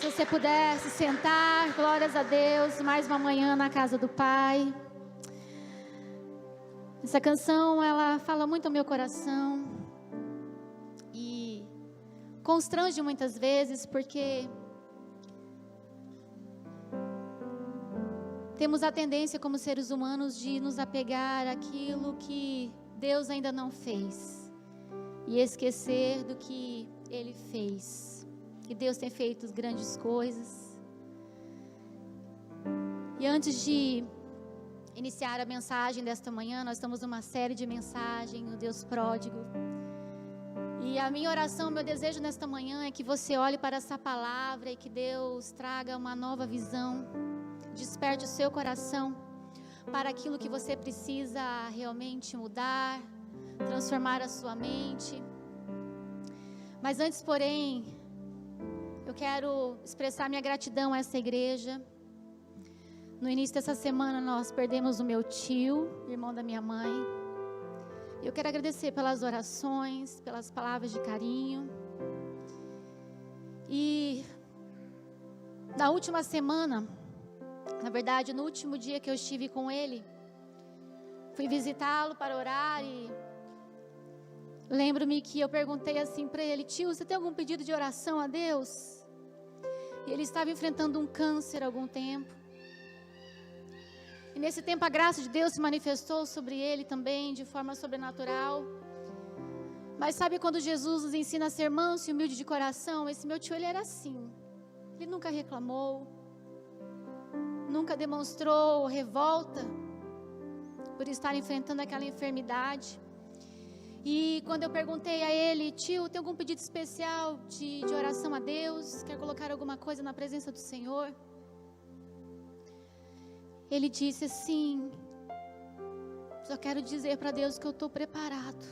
Se você puder se sentar, glórias a Deus, mais uma manhã na casa do Pai. Essa canção, ela fala muito ao meu coração e constrange muitas vezes, porque temos a tendência como seres humanos de nos apegar àquilo que Deus ainda não fez e esquecer do que Ele fez. Que Deus tem feito grandes coisas. E antes de iniciar a mensagem desta manhã, nós estamos numa série de mensagens, o Deus pródigo. E a minha oração, meu desejo nesta manhã é que você olhe para essa palavra e que Deus traga uma nova visão, desperte o seu coração para aquilo que você precisa realmente mudar, transformar a sua mente. Mas antes, porém, eu quero expressar minha gratidão a essa igreja. No início dessa semana nós perdemos o meu tio, irmão da minha mãe. Eu quero agradecer pelas orações, pelas palavras de carinho. E na última semana, na verdade no último dia que eu estive com ele, fui visitá-lo para orar e lembro-me que eu perguntei assim para ele: tio, você tem algum pedido de oração a Deus? E ele estava enfrentando um câncer há algum tempo. E nesse tempo a graça de Deus se manifestou sobre ele também de forma sobrenatural. Mas sabe quando Jesus nos ensina a ser manso e humilde de coração? Esse meu tio, ele era assim. Ele nunca reclamou, nunca demonstrou revolta por estar enfrentando aquela enfermidade. E quando eu perguntei a ele: tio, tem algum pedido especial de oração a Deus? Quer colocar alguma coisa na presença do Senhor? Ele disse assim: só quero dizer para Deus que eu estou preparado,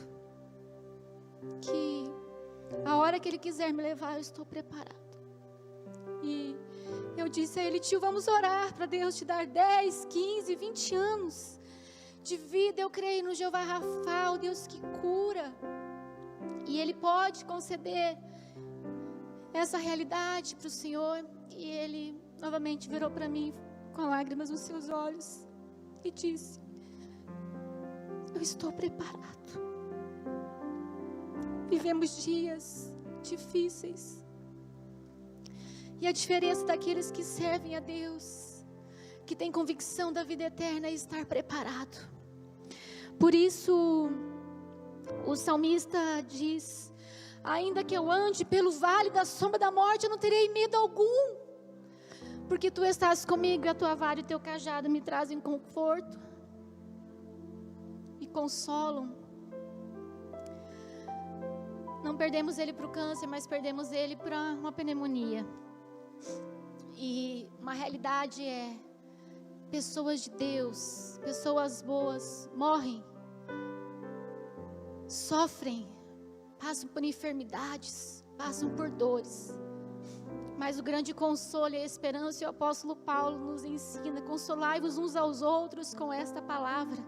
que a hora que Ele quiser me levar, eu estou preparado. E eu disse a ele: tio, vamos orar para Deus te dar 10, 15, 20 anos de vida. Eu creio no Jeová Rafa, o Deus que cura, e Ele pode conceder essa realidade para o Senhor. E ele novamente virou para mim com lágrimas nos seus olhos e disse: eu estou preparado. Vivemos dias difíceis, e a diferença daqueles que servem a Deus, que tem convicção da vida eterna, é estar preparado. Por isso, o salmista diz: ainda que eu ande pelo vale da sombra da morte, eu não terei medo algum, porque Tu estás comigo, e a Tua vara e o Teu cajado me trazem conforto e consolam. Não perdemos ele para o câncer, mas perdemos ele para uma pneumonia. E uma realidade é: pessoas de Deus, pessoas boas, morrem, sofrem, passam por enfermidades, passam por dores. Mas o grande consolo e a esperança, e o apóstolo Paulo nos ensina: consolai-vos uns aos outros com esta palavra,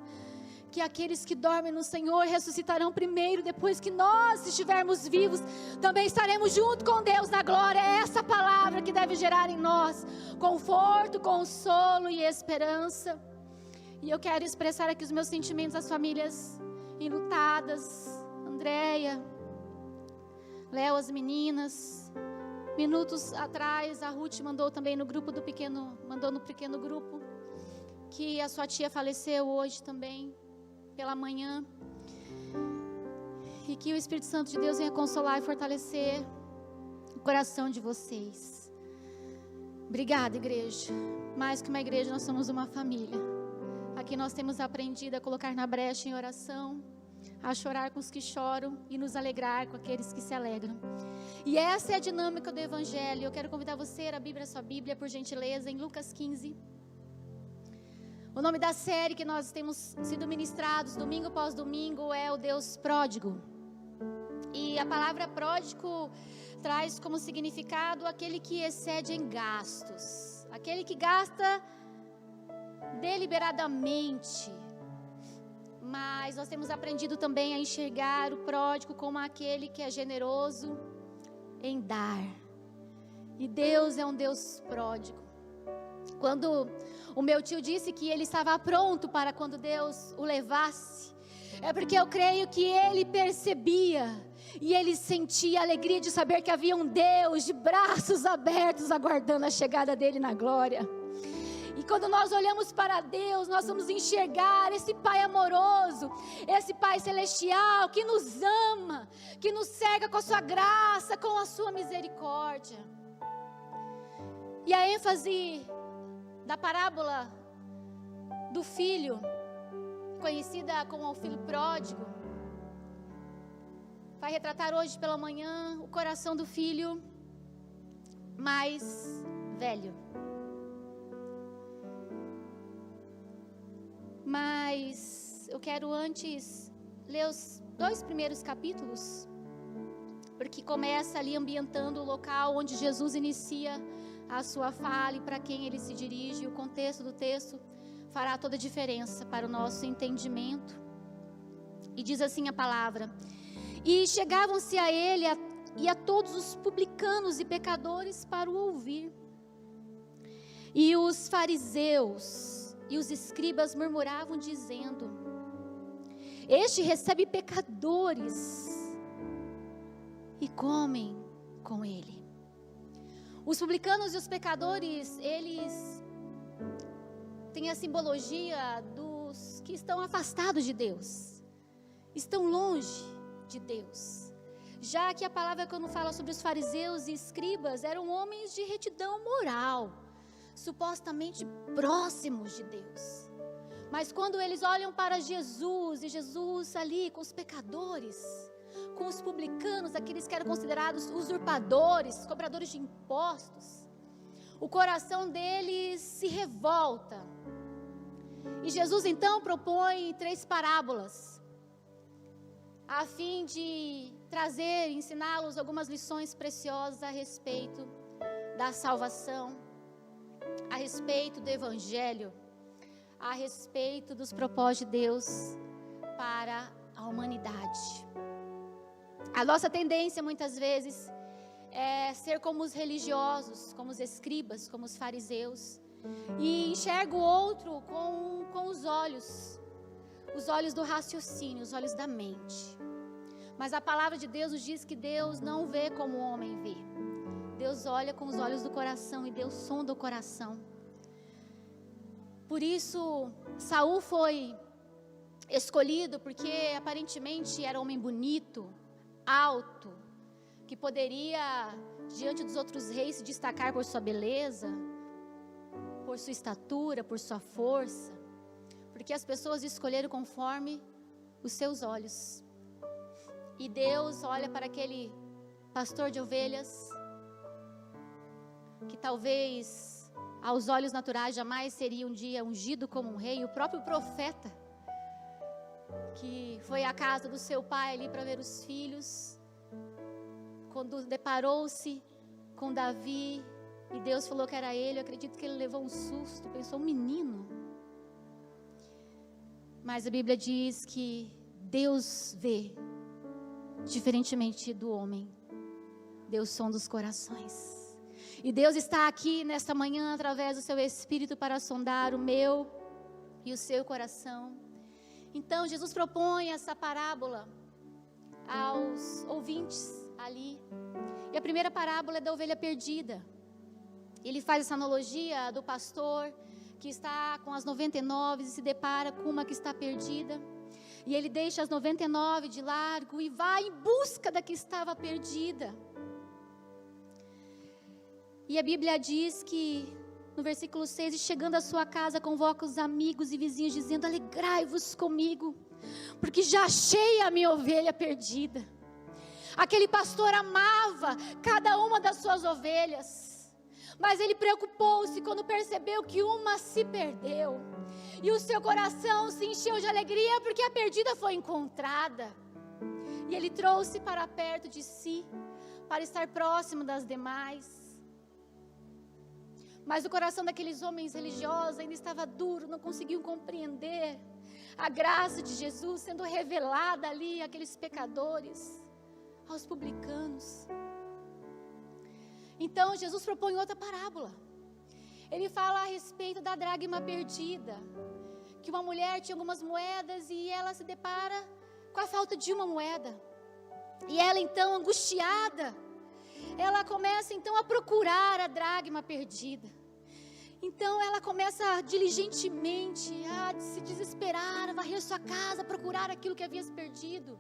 que aqueles que dormem no Senhor ressuscitarão primeiro. Depois que nós estivermos vivos, também estaremos junto com Deus na glória. É essa palavra que deve gerar em nós conforto, consolo e esperança. E eu quero expressar aqui os meus sentimentos às famílias enlutadas. Andréia, Léo, as meninas. Minutos atrás a Ruth mandou também no grupo do pequeno, mandou no pequeno grupo, que a sua tia faleceu hoje também pela manhã. E que o Espírito Santo de Deus venha consolar e fortalecer o coração de vocês. Obrigada, igreja. Mais que uma igreja, nós somos uma família. Aqui nós temos aprendido a colocar na brecha em oração, a chorar com os que choram e nos alegrar com aqueles que se alegram. E essa é a dinâmica do Evangelho. Eu quero convidar você a abrir a sua Bíblia, por gentileza, em Lucas 15. O nome da série que nós temos sido ministrados domingo após domingo é o Deus Pródigo. E a palavra pródigo traz como significado aquele que excede em gastos, aquele que gasta deliberadamente. Mas nós temos aprendido também a enxergar o pródigo como aquele que é generoso em dar. E Deus é um Deus pródigo. Quando o meu tio disse que ele estava pronto para quando Deus o levasse, é porque eu creio que ele percebia e ele sentia a alegria de saber que havia um Deus de braços abertos aguardando a chegada dele na glória. E quando nós olhamos para Deus, nós vamos enxergar esse Pai amoroso, esse Pai celestial que nos ama, que nos cerca com a sua graça, com a sua misericórdia. E a ênfase da parábola do filho, conhecida como o filho pródigo, vai retratar hoje pela manhã o coração do filho mais velho. Mas eu quero antes ler os 2 primeiros capítulos, porque começa ali ambientando o local onde Jesus inicia a sua fala e para quem ele se dirige. O contexto do texto fará toda a diferença para o nosso entendimento. E diz assim a palavra: e chegavam-se a ele e a todos os publicanos e pecadores para o ouvir. E os fariseus e os escribas murmuravam dizendo: este recebe pecadores e comem com ele. Os publicanos e os pecadores, eles têm a simbologia dos que estão afastados de Deus, estão longe de Deus. Já que a palavra, quando fala sobre os fariseus e escribas, eram homens de retidão moral, supostamente próximos de Deus. Mas quando eles olham para Jesus, e Jesus ali com os pecadores, com os publicanos, aqueles que eram considerados usurpadores, cobradores de impostos, o coração deles se revolta. E Jesus então propõe 3 parábolas, a fim de trazer, ensiná-los algumas lições preciosas a respeito da salvação, a respeito do Evangelho, a respeito dos propósitos de Deus para a humanidade. A nossa tendência muitas vezes é ser como os religiosos, como os escribas, como os fariseus, e enxerga o outro com os olhos do raciocínio, os olhos da mente. Mas a palavra de Deus nos diz que Deus não vê como o homem vê. Deus olha com os olhos do coração e Deus sonda o coração. Por isso, Saul foi escolhido porque aparentemente era um homem bonito, alto, que poderia, diante dos outros reis, se destacar por sua beleza, por sua estatura, por sua força, porque as pessoas escolheram conforme os seus olhos. E Deus olha para aquele pastor de ovelhas, que talvez aos olhos naturais jamais seria um dia ungido como um rei. O próprio profeta, que foi à casa do seu pai ali para ver os filhos, quando deparou-se com Davi, e Deus falou que era ele, eu acredito que ele levou um susto, pensou, um menino. Mas a Bíblia diz que Deus vê diferentemente do homem. Deus sonda os corações. E Deus está aqui nesta manhã através do seu Espírito para sondar o meu e o seu coração. Então Jesus propõe essa parábola aos ouvintes ali. E a primeira parábola é da ovelha perdida. Ele faz essa analogia do pastor que está com as 99 e se depara com uma que está perdida. E ele deixa as 99 de largo e vai em busca da que estava perdida. E a Bíblia diz que, no versículo 6, chegando à sua casa, convoca os amigos e vizinhos, dizendo: alegrai-vos comigo, porque já achei a minha ovelha perdida. Aquele pastor amava cada uma das suas ovelhas, mas ele preocupou-se quando percebeu que uma se perdeu. E o seu coração se encheu de alegria porque a perdida foi encontrada. E ele trouxe para perto de si, para estar próximo das demais. Mas o coração daqueles homens religiosos ainda estava duro, não conseguiam compreender a graça de Jesus sendo revelada ali àqueles pecadores, aos publicanos. Então Jesus propõe outra parábola. Ele fala a respeito da dracma perdida, que uma mulher tinha algumas moedas e ela se depara com a falta de uma moeda. E ela então, angustiada, ela começa então a procurar a dracma perdida. Então ela começa diligentemente a se desesperar, a varrer sua casa, a procurar aquilo que havia se perdido.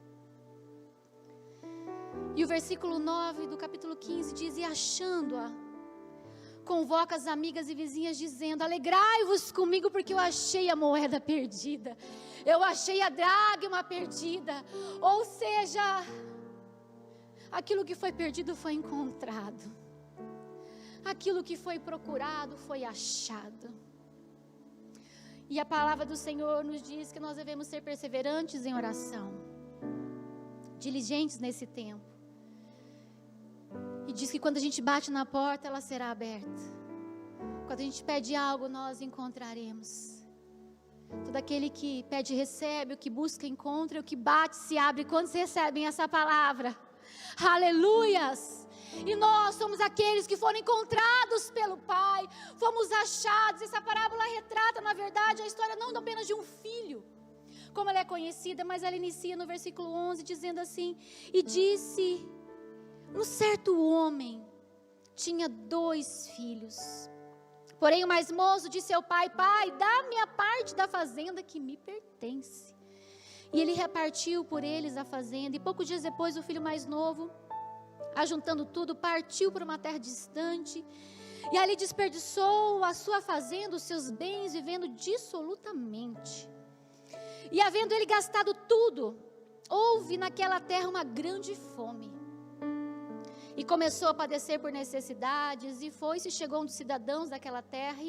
E o versículo 9 do capítulo 15 diz: e achando-a, convoca as amigas e vizinhas dizendo: alegrai-vos comigo porque eu achei a moeda perdida, eu achei a dracma perdida. Ou seja, aquilo que foi perdido foi encontrado, aquilo que foi procurado foi achado. E a palavra do Senhor nos diz que nós devemos ser perseverantes em oração, diligentes nesse tempo. E diz que quando a gente bate na porta, ela será aberta. Quando a gente pede algo, nós encontraremos. Todo aquele que pede, recebe. O que busca, encontra. O que bate, se abre. Quantos recebem essa palavra? Aleluias! E nós somos aqueles que foram encontrados pelo Pai. Fomos achados. Essa parábola retrata, na verdade, a história não apenas de um filho, como ela é conhecida, mas ela inicia no versículo 11, dizendo assim: e disse... um certo homem tinha 2 filhos. Porém o mais moço disse ao pai: pai, dá-me a parte da fazenda que me pertence. E ele repartiu por eles a fazenda. E poucos dias depois o filho mais novo, ajuntando tudo, partiu para uma terra distante. E ali desperdiçou a sua fazenda, os seus bens, vivendo dissolutamente. E havendo ele gastado tudo, houve naquela terra uma grande fome. E começou a padecer por necessidades, e foi-se, chegou um dos cidadãos daquela terra,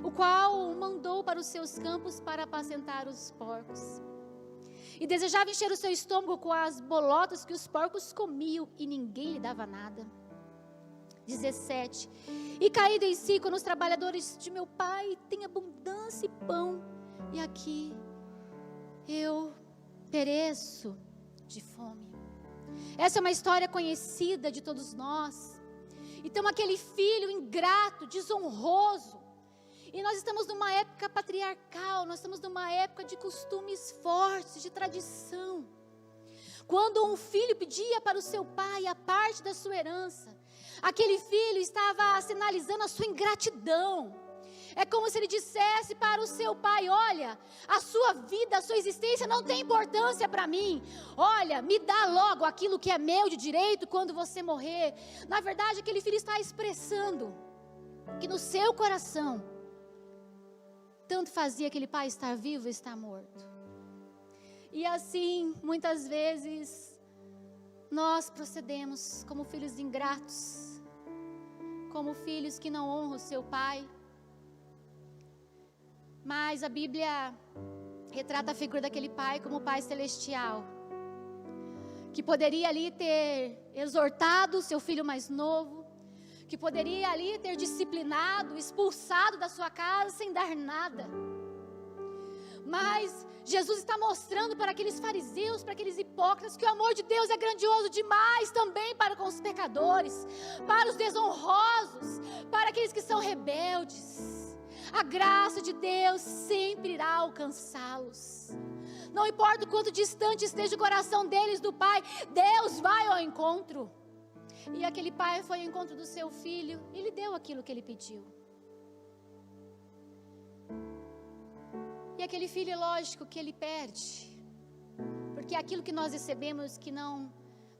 o qual o mandou para os seus campos para apacentar os porcos. E desejava encher o seu estômago com as bolotas que os porcos comiam, e ninguém lhe dava nada. 17. E caído em si, quando os trabalhadores de meu pai têm abundância e pão, e aqui eu pereço de fome. Essa é uma história conhecida de todos nós. Então aquele filho ingrato, desonroso. E nós estamos numa época patriarcal, nós estamos numa época de costumes fortes, de tradição. Quando um filho pedia para o seu pai a parte da sua herança, aquele filho estava sinalizando a sua ingratidão. É como se ele dissesse para o seu pai: olha, a sua vida, a sua existência não tem importância para mim. Olha, me dá logo aquilo que é meu de direito quando você morrer. Na verdade, aquele filho está expressando que no seu coração, tanto fazia aquele pai estar vivo ou estar morto. E assim, muitas vezes, nós procedemos como filhos ingratos, como filhos que não honram o seu pai. Mas a Bíblia retrata a figura daquele pai como o pai celestial, que poderia ali ter exortado o seu filho mais novo, que poderia ali ter disciplinado, expulsado da sua casa sem dar nada. Mas Jesus está mostrando para aqueles fariseus, para aqueles hipócritas, que o amor de Deus é grandioso demais também para com os pecadores, para os desonrosos, para aqueles que são rebeldes. A graça de Deus sempre irá alcançá-los. Não importa o quanto distante esteja o coração deles do Pai, Deus vai ao encontro. E aquele pai foi ao encontro do seu filho e lhe deu aquilo que ele pediu. E aquele filho, lógico que ele perde, porque aquilo que nós recebemos que não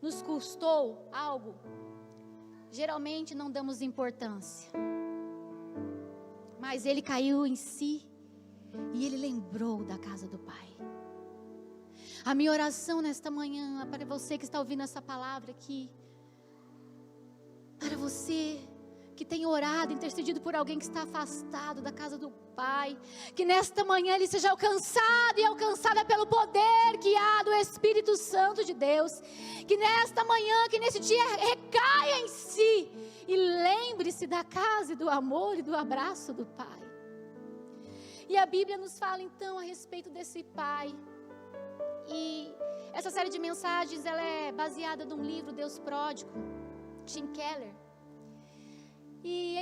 nos custou algo, geralmente não damos importância. Mas ele caiu em si e ele lembrou da casa do Pai. A minha oração nesta manhã, para você que está ouvindo essa palavra aqui, para você que tem orado, intercedido por alguém que está afastado da casa do Pai, que nesta manhã ele seja alcançado e alcançada pelo poder que há do Espírito Santo de Deus, que nesta manhã, que nesse dia recaia em si e lembre-se da casa e do amor e do abraço do Pai. E a Bíblia nos fala então a respeito desse Pai. E essa série de mensagens, ela é baseada num livro, Deus Pródigo, Tim Keller.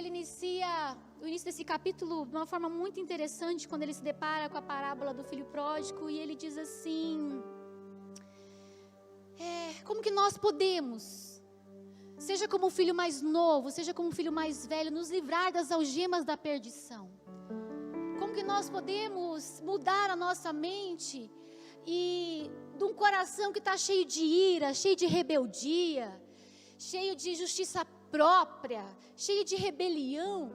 ele inicia o início desse capítulo de uma forma muito interessante, quando ele se depara com a parábola do filho pródigo, e ele diz assim: como que nós podemos, seja como o filho mais novo, seja como o filho mais velho, nos livrar das algemas da perdição? Como que nós podemos mudar a nossa mente e de um coração que está cheio de ira, cheio de rebeldia, cheio de justiça própria, cheio de rebelião,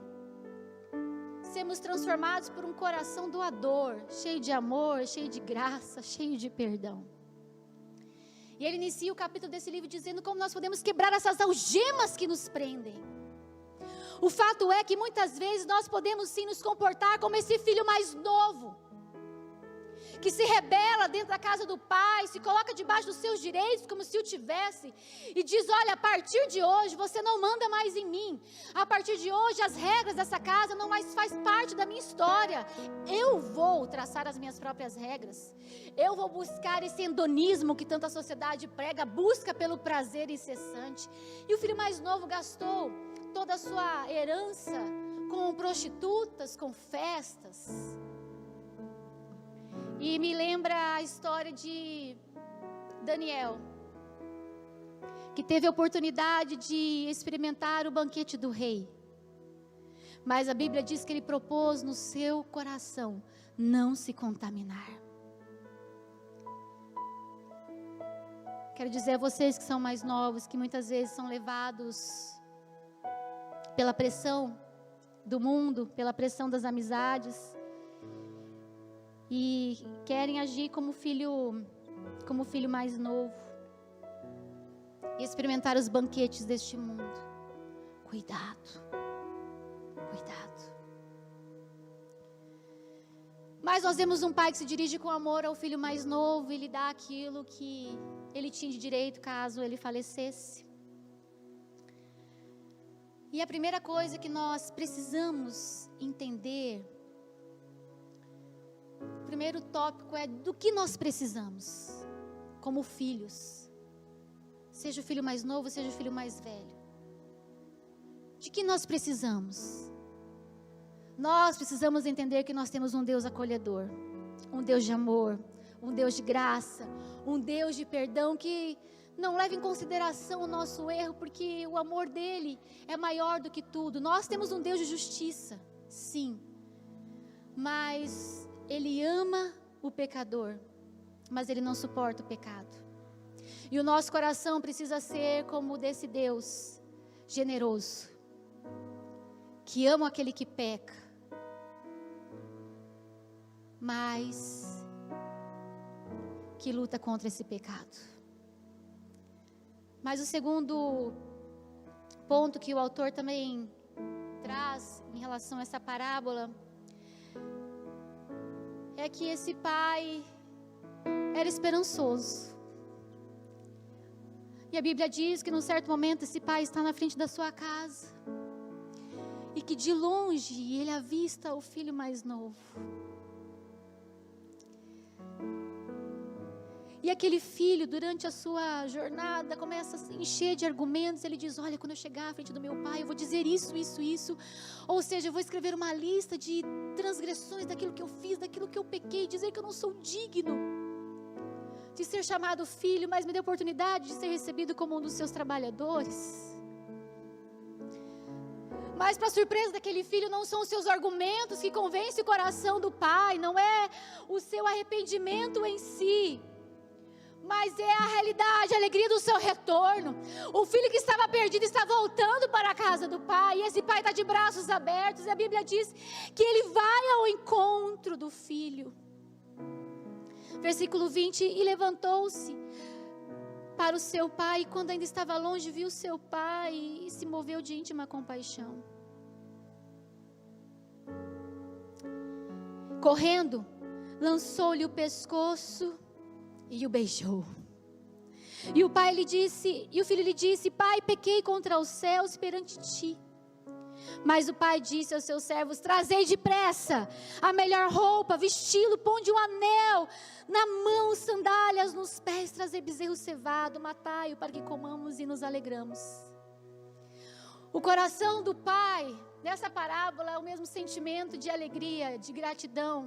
sermos transformados por um coração doador, cheio de amor, cheio de graça, cheio de perdão? E ele inicia o capítulo desse livro dizendo como nós podemos quebrar essas algemas que nos prendem. O fato é que muitas vezes nós podemos sim nos comportar como esse filho mais novo, que se rebela dentro da casa do pai, se coloca debaixo dos seus direitos como se o tivesse, e diz: olha, a partir de hoje você não manda mais em mim, a partir de hoje as regras dessa casa não mais faz parte da minha história, eu vou traçar as minhas próprias regras, eu vou buscar esse hedonismo que tanta sociedade prega, busca pelo prazer incessante. E o filho mais novo gastou toda a sua herança com prostitutas, com festas. E me lembra a história de Daniel, que teve a oportunidade de experimentar o banquete do rei. Mas a Bíblia diz que ele propôs no seu coração não se contaminar. Quero dizer a vocês que são mais novos, que muitas vezes são levados pela pressão do mundo, pela pressão das amizades, e querem agir como filho mais novo, e experimentar os banquetes deste mundo. Cuidado, cuidado. Mas nós vemos um pai que se dirige com amor ao filho mais novo e lhe dá aquilo que ele tinha de direito caso ele falecesse. E a primeira coisa que nós precisamos entender, o primeiro tópico é do que nós precisamos como filhos, seja o filho mais novo, seja o filho mais velho. De que nós precisamos? Nós precisamos entender que nós temos um Deus acolhedor, um Deus de amor, um Deus de graça, um Deus de perdão que não leva em consideração o nosso erro, porque o amor dele é maior do que tudo. Nós temos um Deus de justiça, sim, mas ele ama o pecador, mas ele não suporta o pecado. E o nosso coração precisa ser como o desse Deus generoso, que ama aquele que peca, mas que luta contra esse pecado. Mas o segundo ponto que o autor também traz em relação a essa parábola é que esse pai era esperançoso. E a Bíblia diz que num certo momento esse pai está na frente da sua casa e que de longe ele avista o filho mais novo. E aquele filho, durante a sua jornada, começa a se encher de argumentos. Ele diz: olha, quando eu chegar à frente do meu pai, eu vou dizer isso, isso, isso. Ou seja, eu vou escrever uma lista de transgressões daquilo que eu fiz, daquilo que eu pequei, dizer que eu não sou digno de ser chamado filho, mas me dê a oportunidade de ser recebido como um dos seus trabalhadores. Mas para surpresa daquele filho, não são os seus argumentos que convencem o coração do pai, não é o seu arrependimento em si, mas é a realidade, a alegria do seu retorno. O filho que estava perdido está voltando para a casa do pai, e esse pai está de braços abertos, e a Bíblia diz que ele vai ao encontro do filho. Versículo 20, e levantou-se para o seu pai, e quando ainda estava longe, viu seu pai, e se moveu de íntima compaixão. Correndo, lançou-lhe o pescoço e o beijou. E o pai lhe disse, e o filho lhe disse: pai, pequei contra os céus perante ti. Mas o pai disse aos seus servos: trazei depressa a melhor roupa, vesti-lo, ponde um anel na mão, sandálias nos pés, trazei bezerro cevado, matai-o para que comamos e nos alegramos. O coração do pai, nessa parábola, é o mesmo sentimento de alegria, de gratidão,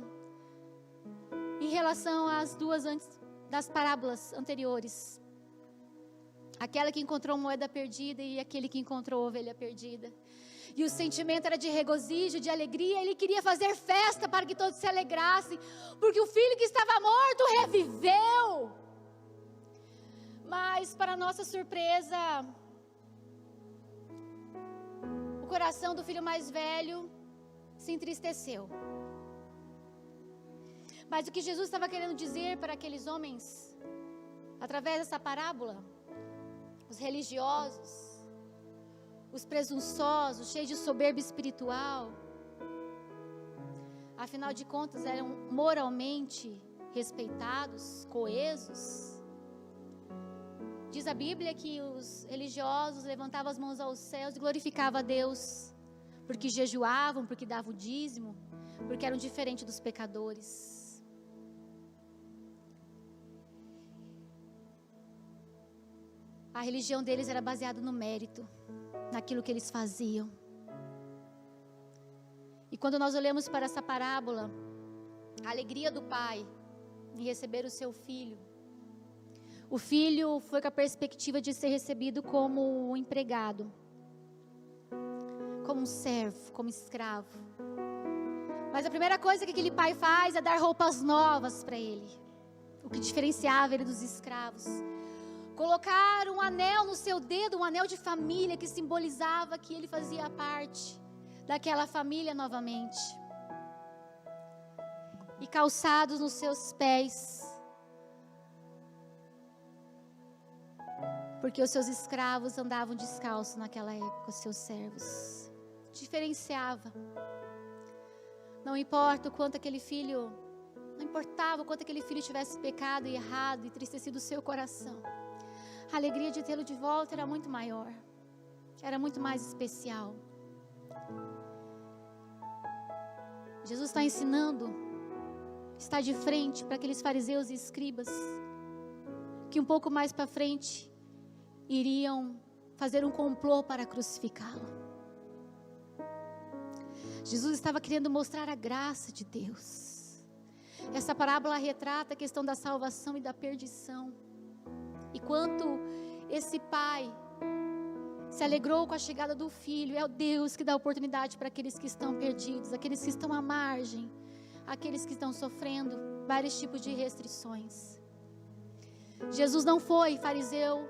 em relação às duas das parábolas anteriores. Aquela que encontrou moeda perdida e aquele que encontrou ovelha perdida. E o sentimento era de regozijo, de alegria. Ele queria fazer festa para que todos se alegrassem, porque o filho que estava morto reviveu. Mas, para nossa surpresa, o coração do filho mais velho se entristeceu. Mas o que Jesus estava querendo dizer para aqueles homens, através dessa parábola, os religiosos, os presunçosos, cheios de soberba espiritual, afinal de contas eram moralmente respeitados, coesos. Diz a Bíblia que os religiosos levantavam as mãos aos céus e glorificavam a Deus, porque jejuavam, porque davam o dízimo, porque eram diferentes dos pecadores. A religião deles era baseada no mérito, naquilo que eles faziam. E quando nós olhamos para essa parábola, a alegria do pai em receber o seu filho, o filho foi com a perspectiva de ser recebido como um empregado, como um servo, como escravo. Mas a primeira coisa que aquele pai faz é dar roupas novas para ele, o que diferenciava ele dos escravos. Colocar um anel no seu dedo, um anel de família que simbolizava que ele fazia parte daquela família novamente. E calçados nos seus pés, porque os seus escravos andavam descalços naquela época, os seus servos. Diferenciava. Não importa o quanto aquele filho, não importava o quanto aquele filho tivesse pecado e errado e entristecido o seu coração. A alegria de tê-lo de volta era muito maior, era muito mais especial. Jesus está ensinando, está de frente para aqueles fariseus e escribas, que um pouco mais para frente, iriam fazer um complô para crucificá-lo. Jesus estava querendo mostrar a graça de Deus. Essa parábola retrata a questão da salvação e da perdição. E quanto esse pai se alegrou com a chegada do filho, é o Deus que dá oportunidade para aqueles que estão perdidos, aqueles que estão à margem, aqueles que estão sofrendo vários tipos de restrições. Jesus não foi fariseu,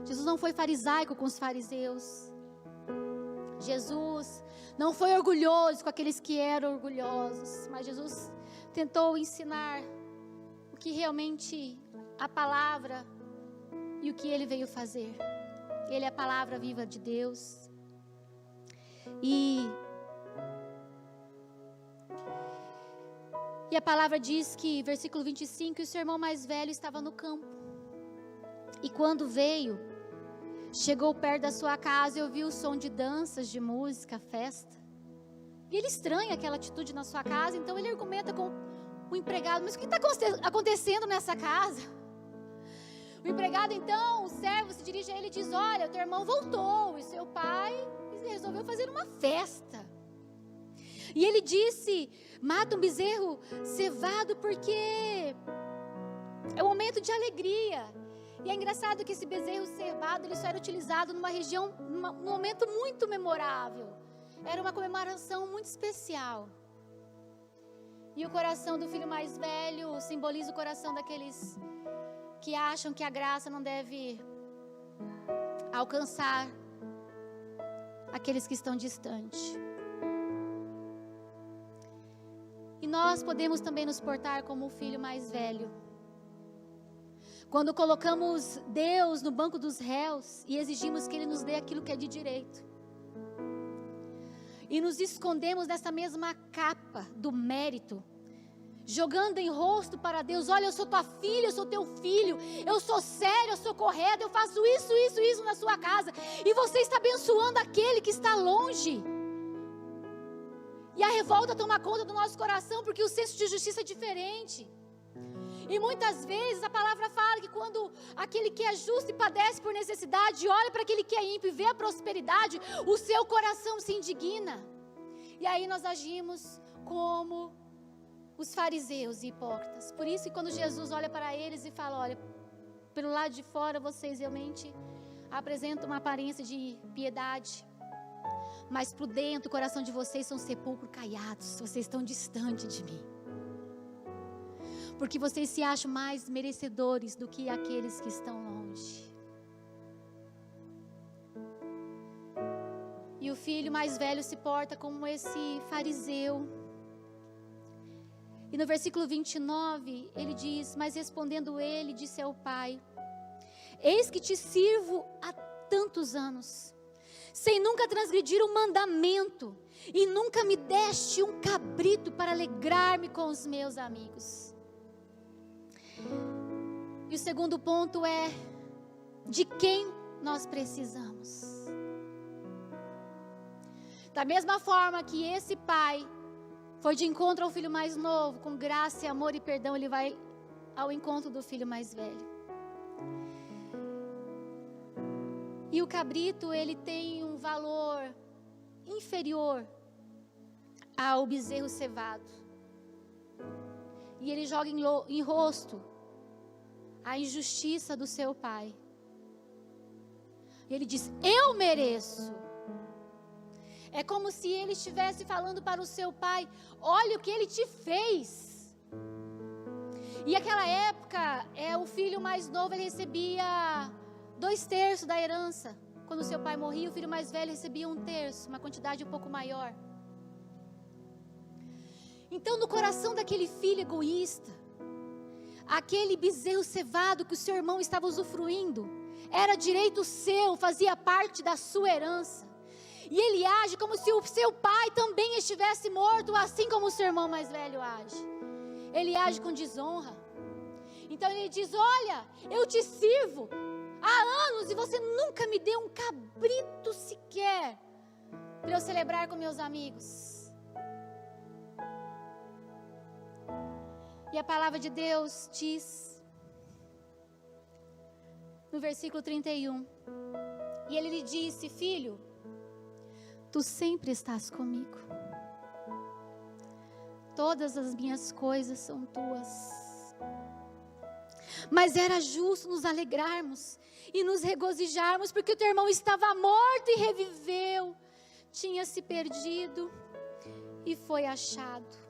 Jesus não foi farisaico com os fariseus. Jesus não foi orgulhoso com aqueles que eram orgulhosos, mas Jesus tentou ensinar o que realmente a palavra e o que ele veio fazer. Ele é a palavra viva de Deus. E a palavra diz que, versículo 25, que o seu irmão mais velho estava no campo. E quando veio, chegou perto da sua casa e ouviu o som de danças, de música, festa. E ele estranha aquela atitude na sua casa, então ele argumenta com o empregado: mas o que está acontecendo nessa casa? O empregado então, o servo se dirige a ele e diz: olha, teu irmão voltou e seu pai resolveu fazer uma festa. E ele disse: mata um bezerro cevado porque é um momento de alegria. E é engraçado que esse bezerro cevado, ele só era utilizado numa região, num momento muito memorável. Era uma comemoração muito especial. E o coração do filho mais velho simboliza o coração daqueles que acham que a graça não deve alcançar aqueles que estão distantes. E nós podemos também nos portar como o filho mais velho. Quando colocamos Deus no banco dos réus e exigimos que Ele nos dê aquilo que é de direito. E nos escondemos nessa mesma capa do mérito, jogando em rosto para Deus: olha, eu sou tua filha, eu sou teu filho, eu sou sério, eu sou correto, eu faço isso na sua casa. E você está abençoando aquele que está longe. E a revolta toma conta do nosso coração, porque o senso de justiça é diferente. E muitas vezes a palavra fala que quando aquele que é justo e padece por necessidade, olha para aquele que é ímpio e vê a prosperidade, o seu coração se indigna. E aí nós agimos como os fariseus e hipócritas. Por isso que quando Jesus olha para eles e fala, olha, pelo lado de fora vocês realmente apresentam uma aparência de piedade, mas por dentro o coração de vocês são sepulcros caiados, vocês estão distantes de mim. Porque vocês se acham mais merecedores do que aqueles que estão longe. E o filho mais velho se porta como esse fariseu. E no versículo 29, ele diz, mas respondendo ele, disse ao pai, eis que te sirvo há tantos anos, sem nunca transgredir o mandamento, e nunca me deste um cabrito para alegrar-me com os meus amigos. E o segundo ponto é, de quem nós precisamos. Da mesma forma que esse pai foi de encontro ao filho mais novo, com graça, amor e perdão, ele vai ao encontro do filho mais velho. E o cabrito, ele tem um valor inferior ao bezerro cevado. E ele joga em rosto a injustiça do seu pai. E ele diz, eu mereço. É como se ele estivesse falando para o seu pai, olha o que ele te fez. E naquela época, o filho mais novo, ele recebia 2/3 da herança. Quando o seu pai morria, o filho mais velho recebia 1/3, uma quantidade um pouco maior. Então, no coração daquele filho egoísta, aquele bezerro cevado que o seu irmão estava usufruindo, era direito seu, fazia parte da sua herança. E ele age como se o seu pai também estivesse morto, assim como o seu irmão mais velho age. Ele age com desonra. Então ele diz, olha, eu te sirvo há anos e você nunca me deu um cabrito sequer para eu celebrar com meus amigos. E a palavra de Deus diz, no versículo 31, e ele lhe disse, filho, tu sempre estás comigo, todas as minhas coisas são tuas, mas era justo nos alegrarmos e nos regozijarmos, porque o teu irmão estava morto e reviveu, tinha se perdido e foi achado.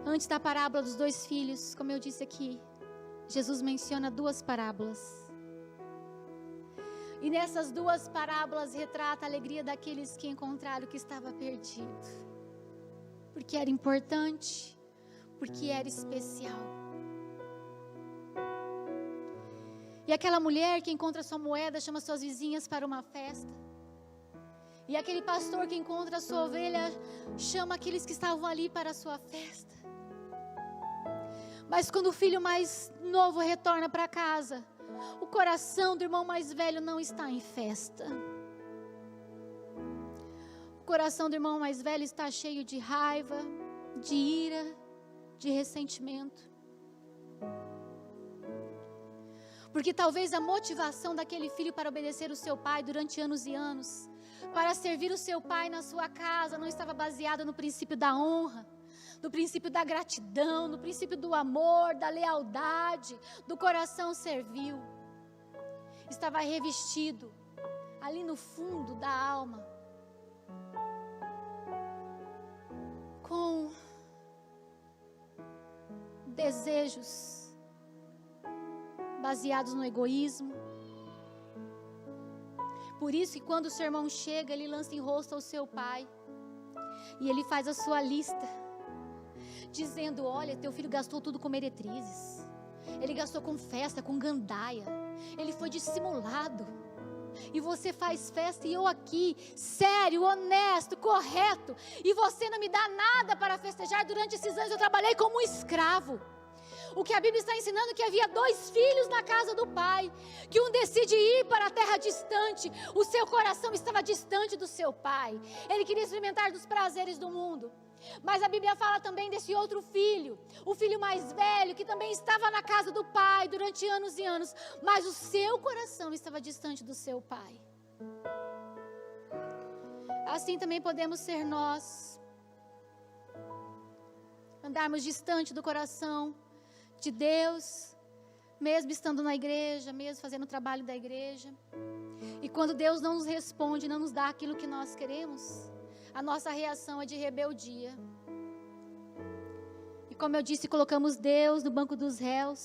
Antes da parábola dos 2 filhos, como eu disse aqui, Jesus menciona 2 parábolas. E nessas 2 parábolas retrata a alegria daqueles que encontraram o que estava perdido. Porque era importante, porque era especial. E aquela mulher que encontra sua moeda, chama suas vizinhas para uma festa. E aquele pastor que encontra a sua ovelha, chama aqueles que estavam ali para a sua festa. Mas quando o filho mais novo retorna para casa, o coração do irmão mais velho não está em festa. O coração do irmão mais velho está cheio de raiva, de ira, de ressentimento. Porque talvez a motivação daquele filho para obedecer o seu pai durante anos e anos, para servir o seu pai na sua casa, não estava baseada no princípio da honra, do princípio da gratidão, do princípio do amor, da lealdade, do coração servil. Estava revestido ali no fundo da alma com desejos baseados no egoísmo. Por isso que quando o seu irmão chega, ele lança em rosto ao seu pai e ele faz a sua lista, dizendo, olha, teu filho gastou tudo com meretrizes, ele gastou com festa, com gandaia, ele foi dissimulado, e você faz festa e eu aqui, sério, honesto, correto, e você não me dá nada para festejar. Durante esses anos eu trabalhei como um escravo. O que a Bíblia está ensinando é que havia 2 filhos na casa do pai, que um decide ir para a terra distante, o seu coração estava distante do seu pai, ele queria experimentar dos prazeres do mundo. Mas a Bíblia fala também desse outro filho, o filho mais velho, que também estava na casa do pai durante anos e anos, mas o seu coração estava distante do seu pai. Assim também podemos ser nós, andarmos distante do coração de Deus, mesmo estando na igreja, mesmo fazendo o trabalho da igreja. E quando Deus não nos responde, não nos dá aquilo que nós queremos, a nossa reação é de rebeldia. E como eu disse, colocamos Deus no banco dos réus,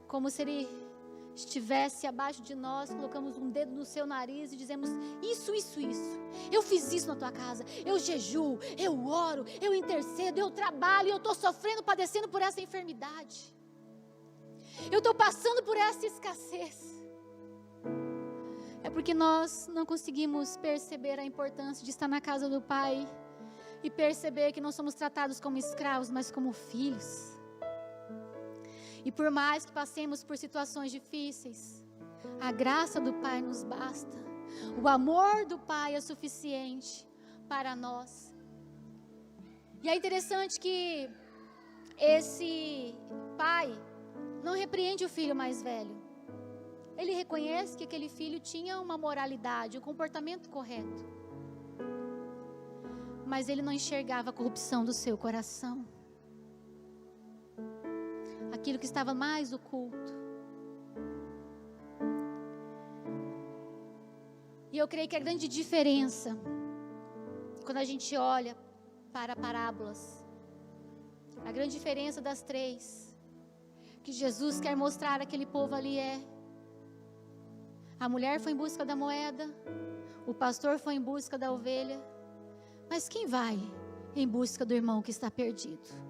como se Ele estivesse abaixo de nós, colocamos um dedo no seu nariz e dizemos: isso, eu fiz isso na tua casa, eu jejuo, eu oro, eu intercedo, eu trabalho, eu estou sofrendo, padecendo por essa enfermidade, eu estou passando por essa escassez. É porque nós não conseguimos perceber a importância de estar na casa do Pai e perceber que não somos tratados como escravos, mas como filhos. E por mais que passemos por situações difíceis, a graça do Pai nos basta. O amor do Pai é suficiente para nós. E é interessante que esse pai não repreende o filho mais velho. Ele reconhece que aquele filho tinha uma moralidade, um comportamento correto. Mas ele não enxergava a corrupção do seu coração. Aquilo que estava mais oculto. E eu creio que a grande diferença, quando a gente olha para parábolas, a grande diferença das 3, que Jesus quer mostrar àquele povo ali é: a mulher foi em busca da moeda, o pastor foi em busca da ovelha, mas quem vai em busca do irmão que está perdido?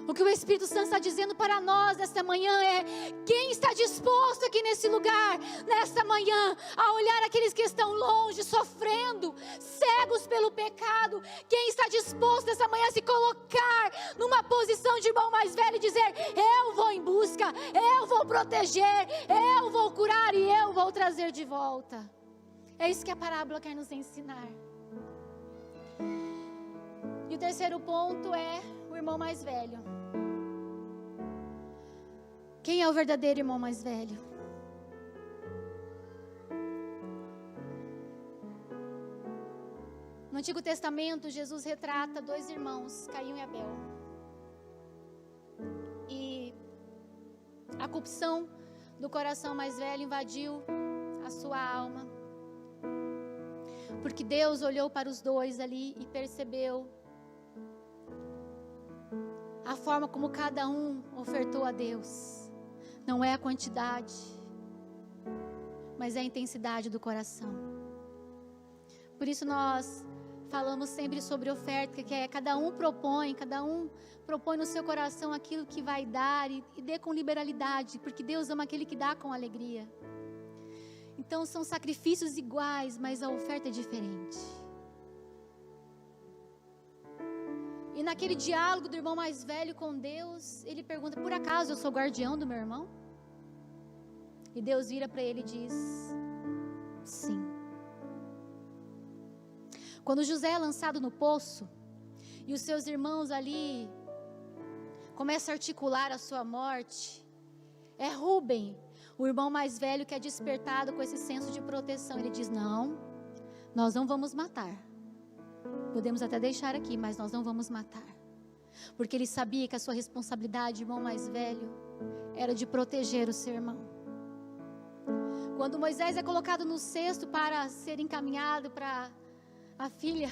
O que o Espírito Santo está dizendo para nós nesta manhã é: quem está disposto aqui nesse lugar, nesta manhã, a olhar aqueles que estão longe, sofrendo, cegos pelo pecado? Quem está disposto nessa manhã a se colocar numa posição de irmão mais velho e dizer: eu vou em busca, eu vou proteger, eu vou curar e eu vou trazer de volta? É isso que a parábola quer nos ensinar. E o terceiro ponto é o irmão mais velho. Quem é o verdadeiro irmão mais velho? No Antigo Testamento, Jesus retrata 2 irmãos, Caim e Abel. E a corrupção do coração mais velho invadiu a sua alma. Porque Deus olhou para os 2 ali e percebeu a forma como cada um ofertou a Deus. Não é a quantidade, mas é a intensidade do coração. Por isso nós falamos sempre sobre oferta, que é cada um propõe no seu coração aquilo que vai dar e dê com liberalidade, porque Deus ama aquele que dá com alegria. Então são sacrifícios iguais, mas a oferta é diferente. E naquele diálogo do irmão mais velho com Deus, ele pergunta: por acaso eu sou guardião do meu irmão? E Deus vira para ele e diz: sim. Quando José é lançado no poço, e os seus irmãos ali começam a articular a sua morte, é Rúben, o irmão mais velho, que é despertado com esse senso de proteção. Ele diz: não, nós não vamos matar. Podemos até deixar aqui, mas nós não vamos matar. Porque ele sabia que a sua responsabilidade, irmão mais velho, era de proteger o seu irmão. Quando Moisés é colocado no cesto para ser encaminhado para a filha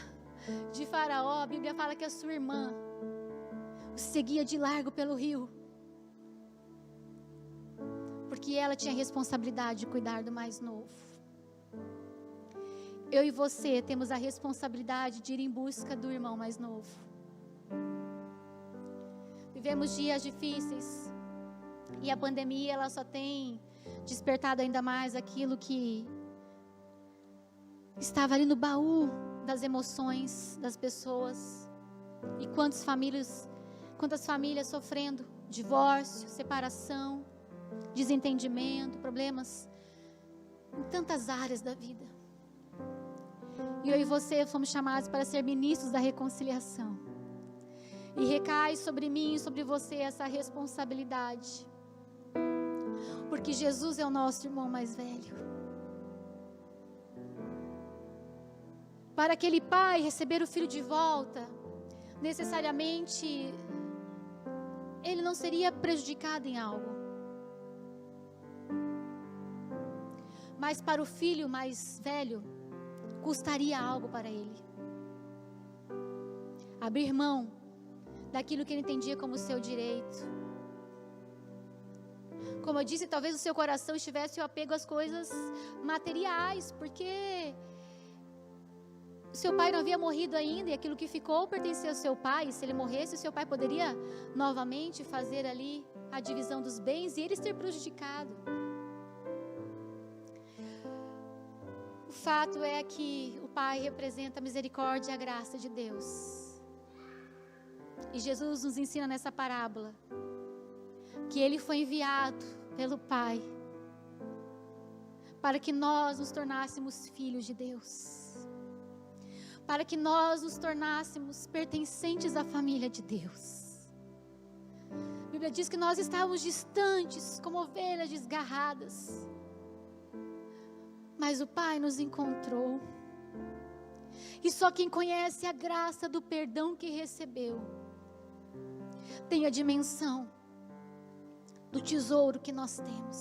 de Faraó, a Bíblia fala que a sua irmã o seguia de largo pelo rio. Porque ela tinha a responsabilidade de cuidar do mais novo. Eu e você temos a responsabilidade de ir em busca do irmão mais novo. Vivemos dias difíceis. E a pandemia, ela só tem despertado ainda mais aquilo que estava ali no baú das emoções das pessoas. E quantas famílias sofrendo divórcio, separação, desentendimento, problemas em tantas áreas da vida. E eu e você fomos chamados para ser ministros da reconciliação. E recai sobre mim e sobre você essa responsabilidade. Porque Jesus é o nosso irmão mais velho. Para aquele pai receber o filho de volta, necessariamente ele não seria prejudicado em algo. Mas para o filho mais velho, custaria algo para ele. Abrir mão daquilo que ele entendia como seu direito. Como eu disse, talvez o seu coração estivesse apego às coisas materiais, porque seu pai não havia morrido ainda, e aquilo que ficou pertencia ao seu pai. Se ele morresse, o seu pai poderia novamente fazer ali a divisão dos bens e ele ser prejudicado. O fato é que o pai representa a misericórdia e a graça de Deus. E Jesus nos ensina nessa parábola que ele foi enviado pelo Pai para que nós nos tornássemos filhos de Deus, para que nós nos tornássemos pertencentes à família de Deus. A Bíblia diz que nós estávamos distantes, como ovelhas desgarradas, mas o Pai nos encontrou. E só quem conhece a graça do perdão que recebeu tem a dimensão do tesouro que nós temos.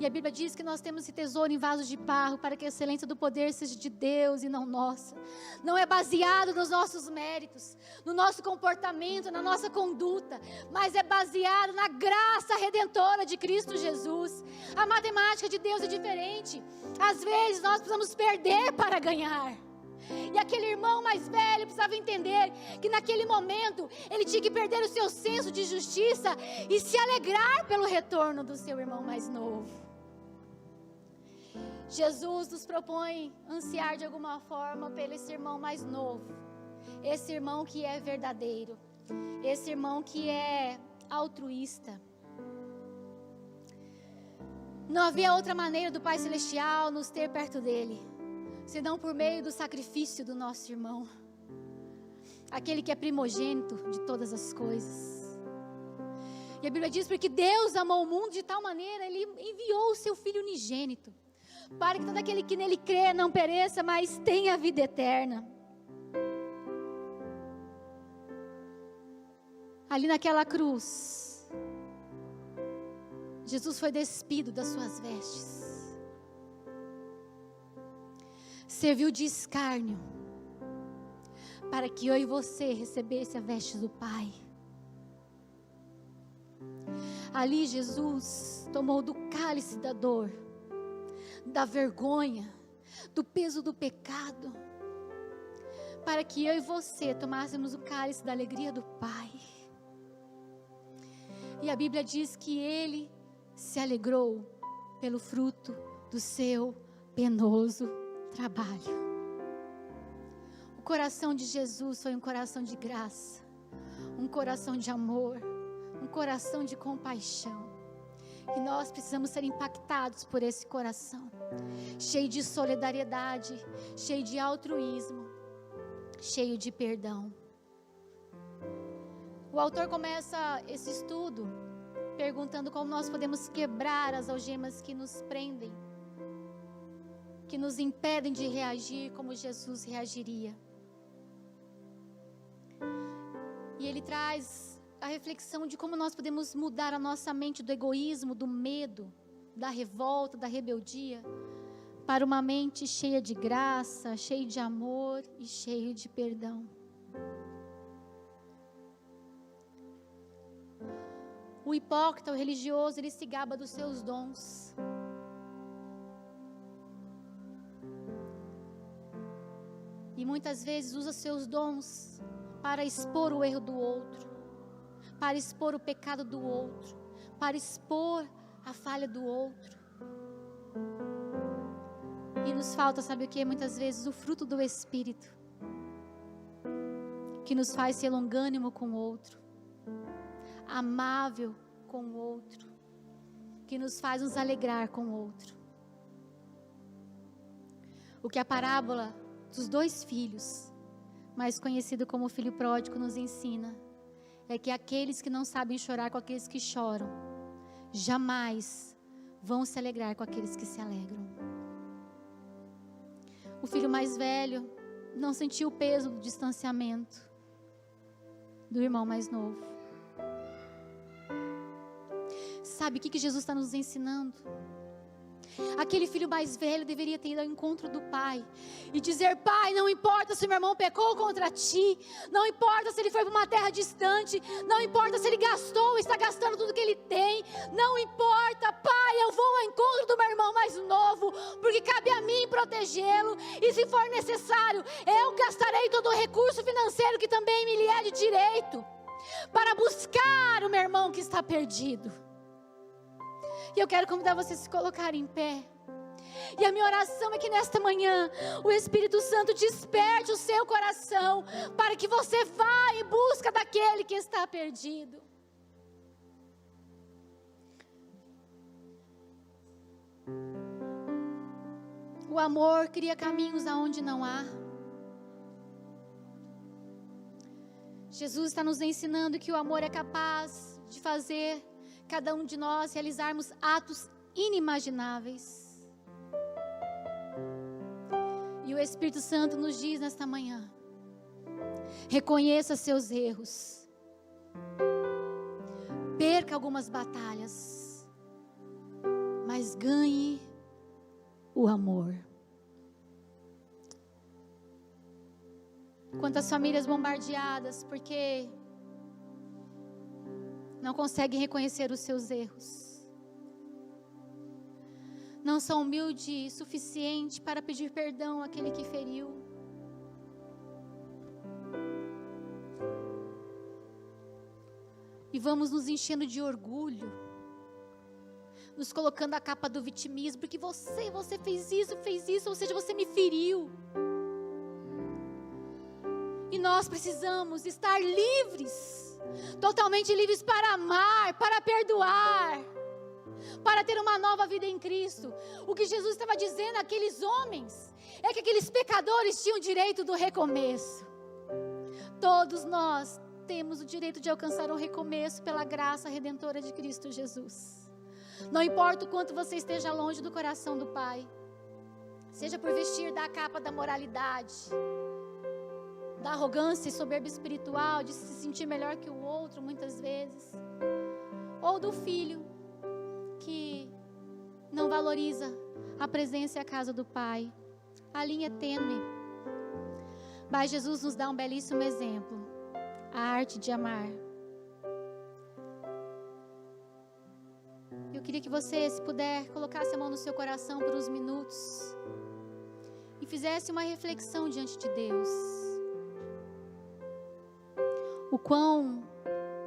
E a Bíblia diz que nós temos esse tesouro em vasos de barro, para que a excelência do poder seja de Deus e não nossa. Não é baseado nos nossos méritos, no nosso comportamento, na nossa conduta, mas é baseado na graça redentora de Cristo Jesus. A matemática de Deus é diferente. Às vezes nós precisamos perder para ganhar. E aquele irmão mais velho precisava entender que naquele momento ele tinha que perder o seu senso de justiça e se alegrar pelo retorno do seu irmão mais novo. Jesus nos propõe ansiar de alguma forma pelo esse irmão mais novo, esse irmão que é verdadeiro, esse irmão que é altruísta. Não havia outra maneira do Pai Celestial nos ter perto dele, senão por meio do sacrifício do nosso irmão, aquele que é primogênito de todas as coisas. E a Bíblia diz: porque Deus amou o mundo de tal maneira, Ele enviou o seu Filho unigênito, para que todo aquele que nele crê não pereça, mas tenha a vida eterna. Ali naquela cruz, Jesus foi despido das suas vestes, serviu de escárnio, para que eu e você recebesse a veste do Pai. Ali Jesus tomou do cálice da dor, da vergonha, do peso do pecado, para que eu e você tomássemos o cálice da alegria do Pai. E a Bíblia diz que Ele se alegrou pelo fruto do seu penoso trabalho. O coração de Jesus foi um coração de graça, um coração de amor, um coração de compaixão. E nós precisamos ser impactados por esse coração, cheio de solidariedade, cheio de altruísmo, cheio de perdão. O autor começa esse estudo perguntando como nós podemos quebrar as algemas que nos prendem, que nos impedem de reagir como Jesus reagiria. E ele traz a reflexão de como nós podemos mudar a nossa mente do egoísmo, do medo, da revolta, da rebeldia, para uma mente cheia de graça, cheia de amor e cheia de perdão. O hipócrita, o religioso, ele se gaba dos seus dons. E muitas vezes usa seus dons para expor o erro do outro, para expor o pecado do outro, para expor a falha do outro. E nos falta, sabe o que? Muitas vezes o fruto do Espírito, que nos faz ser longânimo com o outro, amável com o outro, que nos faz nos alegrar com o outro. O que a parábola dos 2 filhos, mais conhecido como filho pródigo, nos ensina, é que aqueles que não sabem chorar com aqueles que choram, jamais vão se alegrar com aqueles que se alegram. O filho mais velho não sentiu o peso do distanciamento do irmão mais novo. Sabe o que Jesus está nos ensinando? Aquele filho mais velho deveria ter ido ao encontro do pai e dizer: pai, não importa se meu irmão pecou contra ti, não importa se ele foi para uma terra distante, não importa se ele gastou ou está gastando tudo que ele tem, não importa, pai, eu vou ao encontro do meu irmão mais novo, porque cabe a mim protegê-lo, e se for necessário, eu gastarei todo o recurso financeiro que também me lhe é de direito, para buscar o meu irmão que está perdido. E eu quero convidar você a se colocar em pé. E a minha oração é que nesta manhã o Espírito Santo desperte o seu coração, para que você vá em busca daquele que está perdido. O amor cria caminhos aonde não há. Jesus está nos ensinando que o amor é capaz de fazer cada um de nós realizarmos atos inimagináveis. E o Espírito Santo nos diz nesta manhã: reconheça seus erros, perca algumas batalhas, mas ganhe o amor. Quantas famílias bombardeadas porque não conseguem reconhecer os seus erros, não são humildes o suficiente para pedir perdão àquele que feriu. E vamos nos enchendo de orgulho, nos colocando a capa do vitimismo, porque você fez isso, ou seja, você me feriu. E nós precisamos estar livres, totalmente livres para amar, para perdoar, para ter uma nova vida em Cristo. O que Jesus estava dizendo àqueles homens é que aqueles pecadores tinham direito do recomeço. Todos nós temos o direito de alcançar um recomeço pela graça redentora de Cristo Jesus. Não importa o quanto você esteja longe do coração do Pai, seja por vestir da capa da moralidade, da arrogância e soberba espiritual, de se sentir melhor que o outro muitas vezes, ou do filho que não valoriza a presença e a casa do Pai. A linha é tênue, mas Jesus nos dá um belíssimo exemplo: a arte de amar. Eu queria que você, se puder, colocasse a mão no seu coração por uns minutos e fizesse uma reflexão diante de Deus. O quão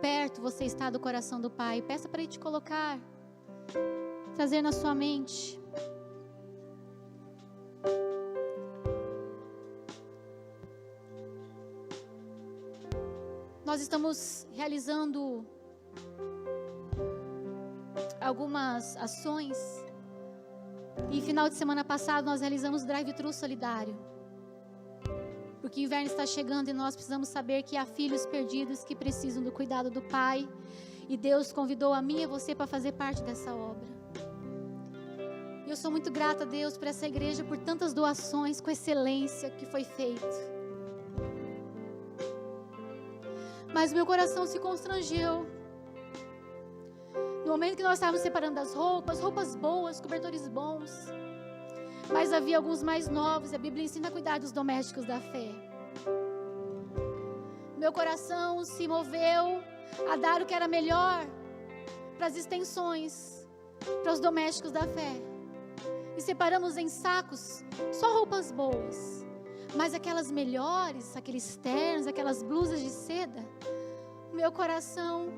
perto você está do coração do Pai. Peça para Ele te colocar, trazer na sua mente. Nós estamos realizando algumas ações, e final de semana passado nós realizamos drive-thru solidário, porque o inverno está chegando e nós precisamos saber que há filhos perdidos que precisam do cuidado do Pai, e Deus convidou a mim e você para fazer parte dessa obra. E eu sou muito grata a Deus por essa igreja, por tantas doações com excelência que foi feito. Mas meu coração se constrangeu no momento que nós estávamos separando as roupas boas, cobertores bons, mas havia alguns mais novos, e a Bíblia ensina a cuidar dos domésticos da fé. Meu coração se moveu a dar o que era melhor para as extensões, para os domésticos da fé, e separamos em sacos só roupas boas, mas aquelas melhores, aqueles ternos, aquelas blusas de seda, meu coração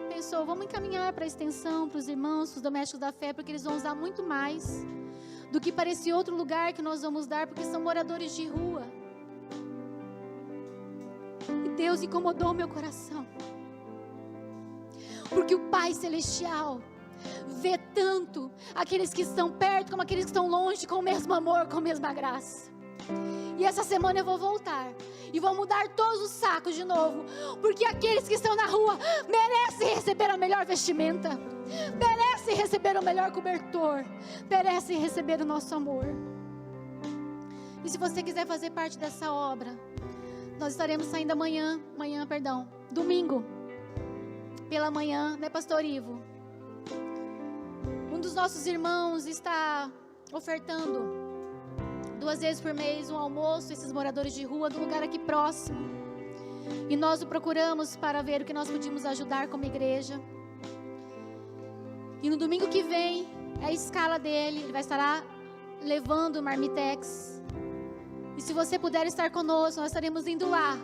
pensou: vamos encaminhar para a extensão, para os irmãos, para os domésticos da fé, porque eles vão usar muito mais do que para esse outro lugar que nós vamos dar, porque são moradores de rua. E Deus incomodou meu coração, porque o Pai Celestial vê tanto aqueles que estão perto como aqueles que estão longe, com o mesmo amor, com a mesma graça. E essa semana eu vou voltar e vou mudar todos os sacos de novo, porque aqueles que estão na rua merecem receber a melhor vestimenta, merecem receber o melhor cobertor, merecem receber o nosso amor. E se você quiser fazer parte dessa obra, nós estaremos saindo domingo, pela manhã, né, Pastor Ivo? Um dos nossos irmãos está ofertando 2 vezes por mês um almoço, esses moradores de rua, do lugar aqui próximo. E nós o procuramos para ver o que nós podíamos ajudar como igreja. E no domingo que vem, é a escala dele, ele vai estar lá levando o marmitex. E se você puder estar conosco, nós estaremos indo lá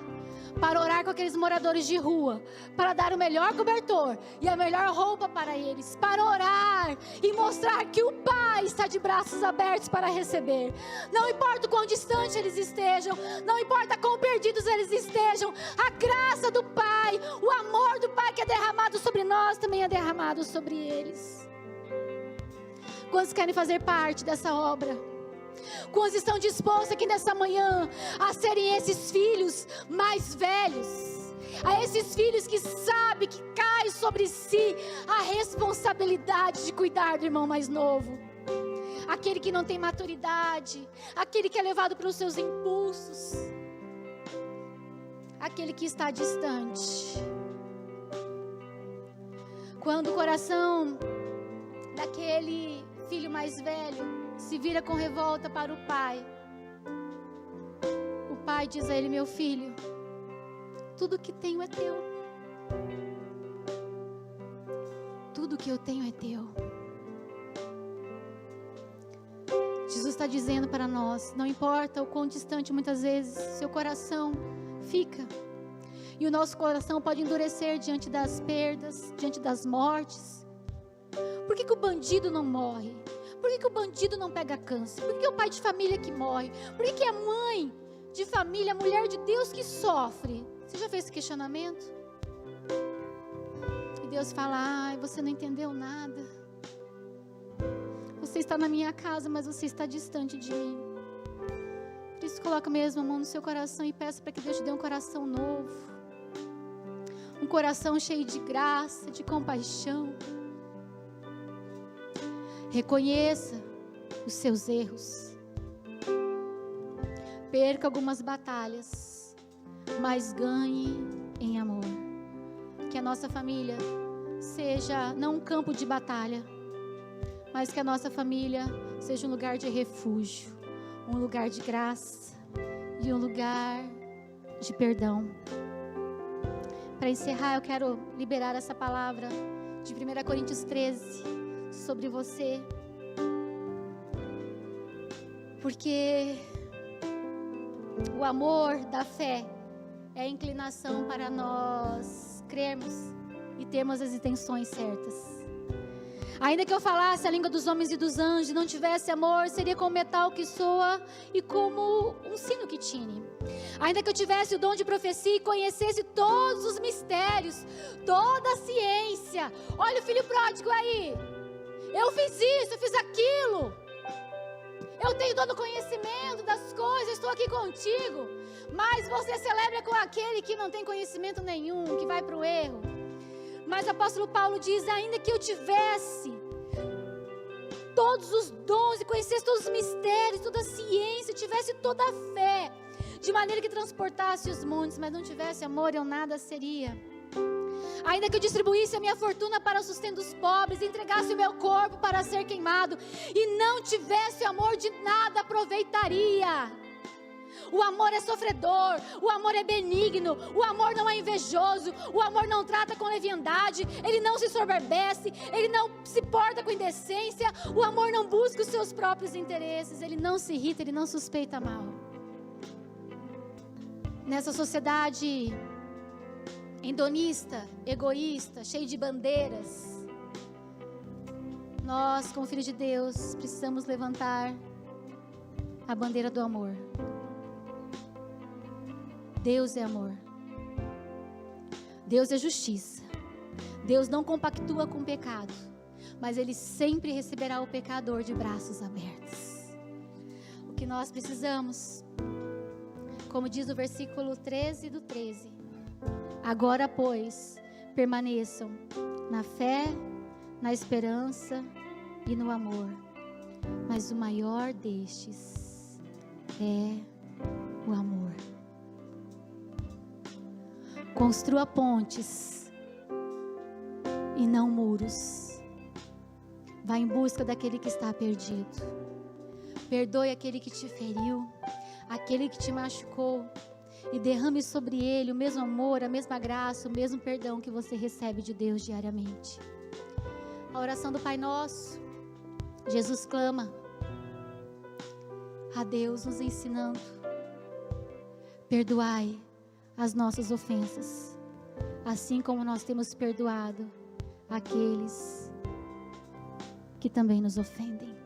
para orar com aqueles moradores de rua, para dar o melhor cobertor e a melhor roupa para eles, para orar e mostrar que o Pai está de braços abertos para receber. Não importa o quão distante eles estejam, não importa quão perdidos eles estejam, a graça do Pai, o amor do Pai que é derramado sobre nós, também é derramado sobre eles. Quantos querem fazer parte dessa obra? Quantos estão dispostos aqui nessa manhã a serem esses filhos mais velhos, a esses filhos que sabem que cai sobre si a responsabilidade de cuidar do irmão mais novo, aquele que não tem maturidade, aquele que é levado pelos seus impulsos, aquele que está distante. Quando o coração daquele filho mais velho se vira com revolta para o pai, o pai diz a ele: meu filho, tudo que tenho é teu. Tudo que eu tenho é teu. Jesus está dizendo para nós, não importa o quão distante muitas vezes seu coração fica, e o nosso coração pode endurecer diante das perdas, diante das mortes. Por que o bandido não morre? Por que o bandido não pega câncer? Por que é o pai de família que morre? Por que é a mãe de família, a mulher de Deus que sofre? Você já fez esse questionamento? E Deus fala: ai, você não entendeu nada. Você está na minha casa, mas você está distante de mim. Por isso coloca mesmo a mão no seu coração e peça para que Deus te dê um coração novo. Um coração cheio de graça, de compaixão. Reconheça os seus erros. Perca algumas batalhas, mas ganhe em amor. Que a nossa família seja não um campo de batalha, mas que a nossa família seja um lugar de refúgio, um lugar de graça e um lugar de perdão. Para encerrar, eu quero liberar essa palavra de 1 Coríntios 13 sobre você, porque o amor da fé é a inclinação para nós crermos e termos as intenções certas. Ainda que eu falasse a língua dos homens e dos anjos e não tivesse amor, seria como metal que soa e como um sino que tine. Ainda que eu tivesse o dom de profecia e conhecesse todos os mistérios, toda a ciência. Olha o filho pródigo aí. Eu fiz isso, eu fiz aquilo. Eu tenho todo o conhecimento das coisas, estou aqui contigo. Mas você celebra com aquele que não tem conhecimento nenhum, que vai para o erro. Mas o apóstolo Paulo diz: ainda que eu tivesse todos os dons e conhecesse todos os mistérios, toda a ciência, tivesse toda a fé, de maneira que transportasse os montes, mas não tivesse amor, eu nada seria. Ainda que eu distribuísse a minha fortuna para o sustento dos pobres, entregasse o meu corpo para ser queimado, e não tivesse amor, de nada aproveitaria. O amor é sofredor, o amor é benigno, o amor não é invejoso, o amor não trata com leviandade, ele não se soberbece, ele não se porta com indecência, o amor não busca os seus próprios interesses, ele não se irrita, ele não suspeita mal. Nessa sociedade hedonista, egoísta, cheia de bandeiras, Nós, como filhos de Deus, precisamos levantar a bandeira do amor. Deus é amor. Deus é justiça. Deus não compactua com o pecado, mas Ele sempre receberá o pecador de braços abertos. O que nós precisamos, como diz o versículo 13 do 13: agora, pois, permaneçam na fé, na esperança e no amor, mas o maior destes é o amor. Construa pontes e não muros. Vá em busca daquele que está perdido. Perdoe aquele que te feriu, aquele que te machucou, e derrame sobre ele o mesmo amor, a mesma graça, o mesmo perdão que você recebe de Deus diariamente. A oração do Pai Nosso, Jesus clama a Deus, nos ensinando: perdoai as nossas ofensas, assim como nós temos perdoado aqueles que também nos ofendem.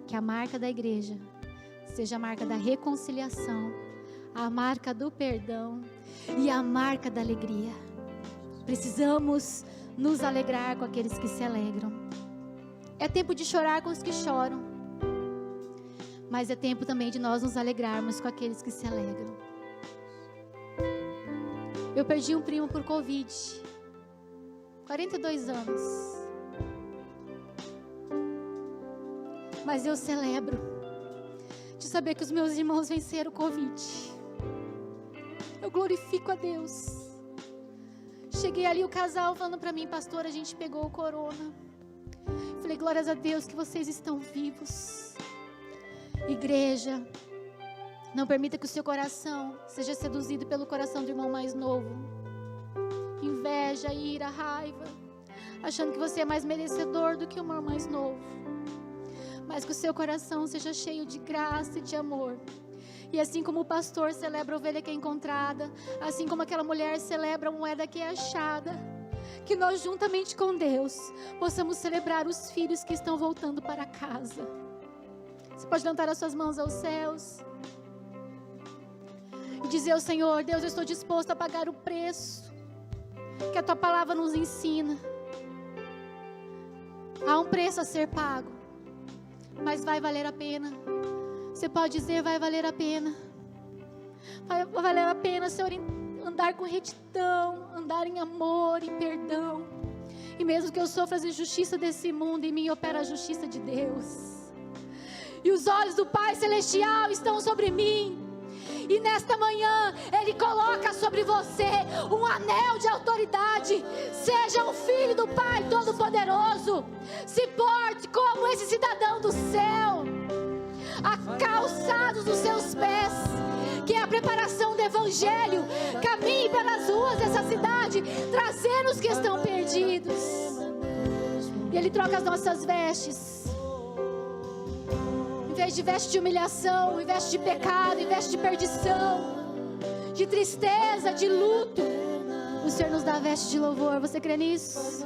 Que a marca da igreja seja a marca da reconciliação, a marca do perdão e a marca da alegria. Precisamos nos alegrar com aqueles que se alegram. É tempo de chorar com os que choram, mas é tempo também de nós nos alegrarmos com aqueles que se alegram. Eu perdi um primo por Covid, 42 anos. Mas eu celebro de saber que os meus irmãos venceram o Covid. Eu glorifico a Deus. Cheguei ali, o casal falando para mim: pastor, a gente pegou o corona. Falei: glórias a Deus que vocês estão vivos. Igreja, não permita que o seu coração seja seduzido pelo coração do irmão mais novo. Inveja, ira, raiva, achando que você é mais merecedor do que o irmão mais novo. Mas que o seu coração seja cheio de graça e de amor. E assim como o pastor celebra a ovelha que é encontrada, assim como aquela mulher celebra a moeda que é achada, que nós juntamente com Deus possamos celebrar os filhos que estão voltando para casa. Você pode levantar as suas mãos aos céus e dizer ao Senhor: Deus, eu estou disposto a pagar o preço que a Tua palavra nos ensina. Há um preço a ser pago, mas vai valer a pena. Você pode dizer: vai valer a pena. Vai valer a pena, Senhor, andar com retidão, andar em amor e perdão. E mesmo que eu sofra as injustiças desse mundo, em mim opera a justiça de Deus. E os olhos do Pai Celestial estão sobre mim. E nesta manhã Ele coloca sobre você um anel de autoridade. Seja um filho do Pai Todo-Poderoso. Se porte como esse cidadão do céu, calçados os seus pés, que é a preparação do Evangelho. Caminhe pelas ruas dessa cidade, trazendo os que estão perdidos. E Ele troca as nossas vestes. Em vez de veste de humilhação, em veste de pecado, em veste de perdição, de tristeza, de luto, o Senhor nos dá veste de louvor. Você crê nisso?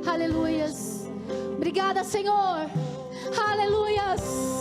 Aleluias. Obrigada, Senhor. Aleluias.